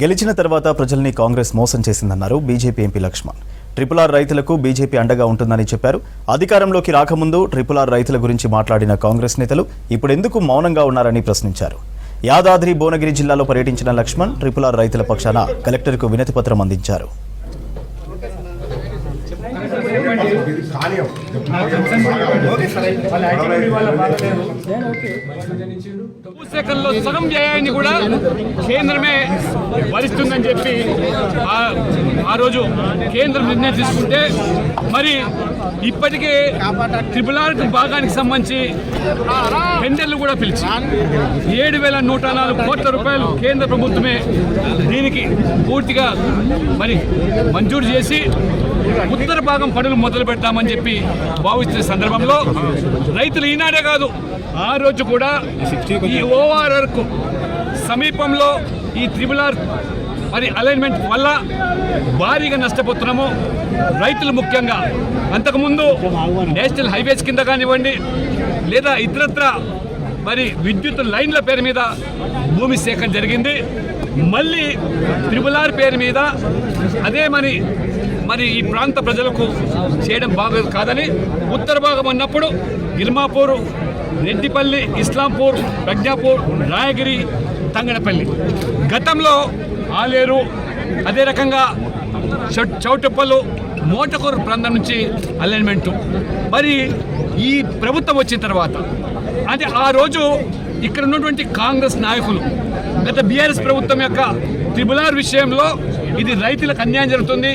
గెలిచిన తర్వాత ప్రజల్ని కాంగ్రెస్ మోసం చేసిందన్నారు బీజేపీ ఎంపీ లక్ష్మణ్. RRR రైతులకు బీజేపీ అండగా ఉంటుందని చెప్పారు. అధికారంలోకి రాకముందు RRR రైతుల గురించి మాట్లాడిన కాంగ్రెస్ నేతలు ఇప్పుడెందుకు మౌనంగా ఉన్నారని ప్రశ్నించారు. యాదాద్రి భువనగిరి జిల్లాలో పర్యటించిన లక్ష్మణ్ RRR రైతుల పక్షాన కలెక్టర్కు వినతి పత్రం అందించారు. భూసేకరణలో సగం వ్యయాన్ని కూడా కేంద్రమే భరిస్తుందని చెప్పి ఆ రోజు కేంద్రం నిర్ణయం తీసుకుంటే మరి ఇప్పటికే RRR భాగానికి సంబంధించి టెండర్లు కూడా పిలిచి 7,104 కోట్ల రూపాయలు కేంద్ర ప్రభుత్వమే దీనికి పూర్తిగా మరి మంజూరు చేసి ఉత్తర భాగం పనులు మొదలు పెడతామని చెప్పి భావిస్తున్న సందర్భంలో రైతులు ఈనాడే కాదు ఆ రోజు కూడా ఈ ORRకు సమీపంలో ఈ RRR మరి అలైన్మెంట్ వల్ల భారీగా నష్టపోతున్నాము. రైతులు ముఖ్యంగా అంతకుముందు నేషనల్ హైవేస్ కింద కానివ్వండి లేదా ఇతరత్ర మరి విద్యుత్ లైన్ల పేరు మీద భూమి సేకరణ జరిగింది. మళ్ళీ RRR పేరు మీద అదే మరి ఈ ప్రాంత ప్రజలకు చేయడం బాగోదు కాదని ఉత్తర భాగం అన్నప్పుడు గిర్మాపూర్, రెడ్డిపల్లి, ఇస్లాంపూర్, ప్రజ్ఞాపూర్, రాయగిరి, తంగడపల్లి, గతంలో ఆలేరు, అదే రకంగా చౌటుప్పలు, మోటకూరు ప్రాంతం నుంచి అలైన్మెంటు. మరి ఈ ప్రభుత్వం వచ్చిన తర్వాత అంటే ఆ రోజు ఇక్కడ ఉన్నటువంటి కాంగ్రెస్ నాయకులు గత బీఆర్ఎస్ ప్రభుత్వం యొక్క RRR విషయంలో ఇది రైతులకు అన్యాయం జరుగుతుంది,